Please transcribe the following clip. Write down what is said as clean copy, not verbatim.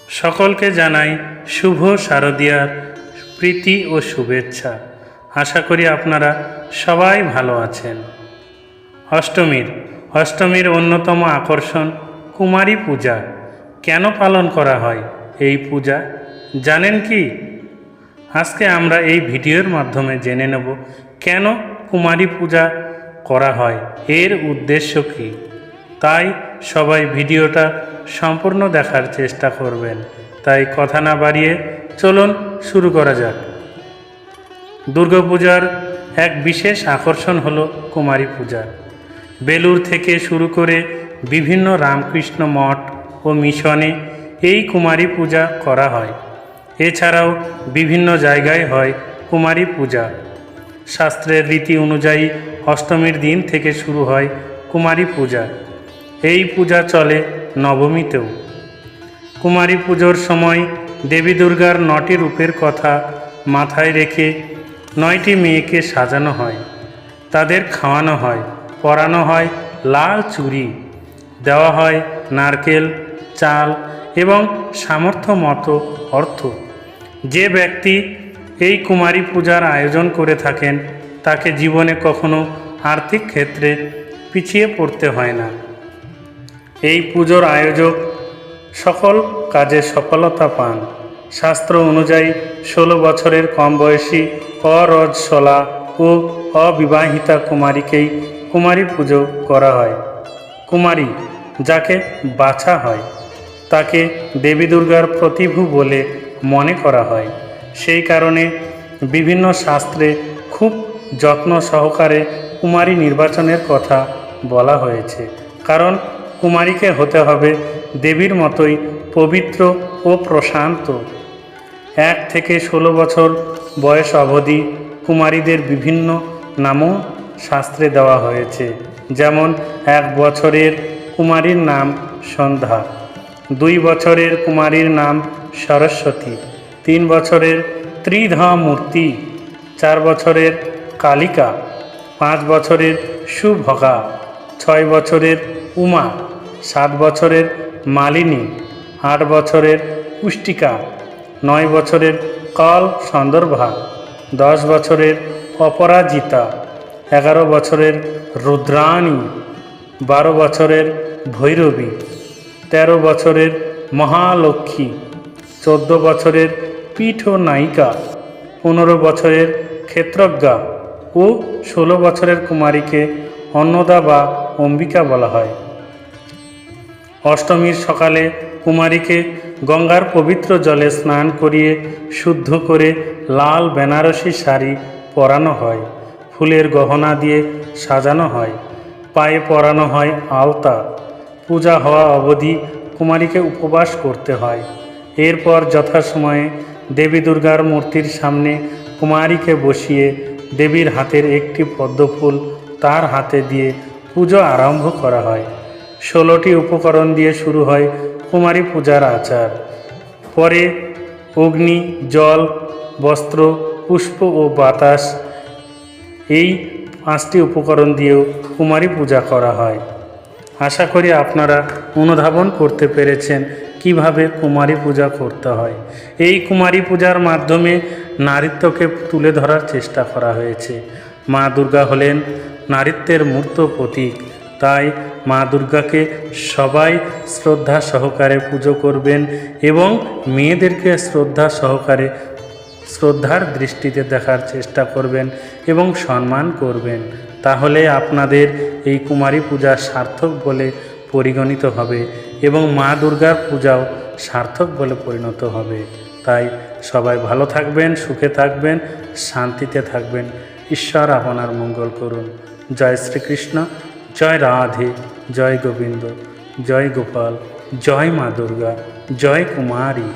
সকলকে জানাই শুভ শারদীয়ার প্রীতি ও শুভেচ্ছা। আশা করি আপনারা সবাই ভালো আছেন। অষ্টমীর অন্যতম আকর্ষণ কুমারী পূজা। কেন পালন করা হয় এই পূজা জানেন কি? আজকে আমরা এই ভিডিওর মাধ্যমে জেনে নেব কেন কুমারী পূজা করা হয়, এর উদ্দেশ্য কী। তাই সবাই ভিডিওটা সম্পূর্ণ দেখার চেষ্টা করবেন। তাই কথা না বাড়িয়ে চলুন শুরু করা যাক। দুর্গাপূজার এক বিশেষ আকর্ষণ হলো কুমারী পূজা। বেলুড় থেকে শুরু করে বিভিন্ন রামকৃষ্ণ মঠ ও মিশনে এই কুমারী পূজা করা হয়। এছাড়াও বিভিন্ন জায়গায় হয় কুমারী পূজা। শাস্ত্রের রীতি অনুযায়ী অষ্টমীর দিন থেকে শুরু হয় কুমারী পূজা। এই পূজা চলে নবমীতেও। কুমারী পুজোর সময় দেবী দুর্গার ৯টি রূপের কথা মাথায় রেখে ৯টি মেয়েকে সাজানো হয়। তাদের খাওয়ানো হয়, পরানো হয় লাল চুড়ি, দেওয়া হয় নারকেল, চাল এবং সামর্থ্য মতো অর্থ। যে ব্যক্তি এই কুমারী পূজার আয়োজন করে থাকেন তাকে জীবনে কখনো আর্থিক ক্ষেত্রে পিছিয়ে পড়তে হয় না। এই পুজোর আয়োজক সকল কাজে সফলতা পান। শাস্ত্র অনুযায়ী ১৬ বছরের কম বয়সী অরজস্বলা ও অবিবাহিতা কুমারীকেই কুমারী পুজো করা হয়। কুমারী যাকে বাছা হয় তাকে দেবী দুর্গার প্রতিভু বলে মনে করা হয়। সেই কারণে বিভিন্ন শাস্ত্রে খুব যত্ন সহকারে কুমারী নির্বাচনের কথা বলা হয়েছে। কারণ কুমারীকে হতে হবে দেবীর মতোই পবিত্র ও প্রশান্ত। ১ থেকে ১৬ বছর বয়স অবধি কুমারীদের বিভিন্ন নামও শাস্ত্রে দেওয়া হয়েছে। যেমন ১ বছরের কুমারীর নাম সন্ধ্যা, ২ বছরের কুমারীর নাম সরস্বতী, ৩ বছরের ত্রিধামূর্তি, ৪ বছরের কালিকা, ৫ বছরের সুভগা, ৬ বছরের উমা, ৭ বছরের মালিনী, ৮ বছরের পুষ্টিকা, ৯ বছরের কল সন্দর্ভা, ১০ বছরের অপরাজিতা, ১১ বছরের রুদ্রাণী, ১২ বছরের ভৈরবী, ১৩ বছরের মহালক্ষ্মী, ১৪ বছরের পীঠনায়িকা, ১৫ বছরের ক্ষেত্রজ্ঞা ও ১৬ বছরের কুমারীকে অন্নদা বা অম্বিকা বলা হয়। অষ্টমীর সকালে কুমারীকে গঙ্গার পবিত্র জলে স্নান করিয়ে শুদ্ধ করে লাল বেনারসি শাড়ি পরানো হয়, ফুলের গহনা দিয়ে সাজানো হয়, পায়ে পরানো হয় আলতা। পূজা হওয়া অবধি কুমারীকে উপবাস করতে হয়। এরপর যথাসময়ে দেবী দুর্গার মূর্তির সামনে কুমারীকে বসিয়ে দেবীর হাতের একটি পদ্মফুল তার হাতে দিয়ে পুজো আরম্ভ করা হয়। ১৬টি উপকরণ দিয়ে শুরু হয় কুমারী পূজার আচার। পরে অগ্নি, জল, বস্ত্র, পুষ্প ও বাতাস, এই 5টি উপকরণ দিয়েও কুমারী পূজা করা হয়। আশা করি আপনারা অনুধাবন করতে পেরেছেন কিভাবে কুমারী পূজা করতে হয়। এই কুমারী পূজার মাধ্যমে নারীত্বকে তুলে ধরার চেষ্টা করা হয়েছে। মা দুর্গা হলেন নারীত্বের মূর্ত প্রতীক। তাই মা দুর্গাকে সবাই শ্রদ্ধা সহকারে পুজো করবেন এবং মেয়েদেরকে শ্রদ্ধার দৃষ্টিতে দেখার চেষ্টা করবেন এবং সম্মান করবেন। তাহলে আপনাদের এই কুমারী পূজা সার্থক বলে পরিগণিত হবে এবং মা দুর্গার পূজাও সার্থক বলে পরিণত হবে। তাই সবাই ভালো থাকবেন, সুখে থাকবেন, শান্তিতে থাকবেন। ঈশ্বর আপনার মঙ্গল করুন। জয় শ্রীকৃষ্ণ, জয় রাধে, জয় গোবিন্দ, জয় গোপাল, জয় মা দুর্গা, জয় কুমারী।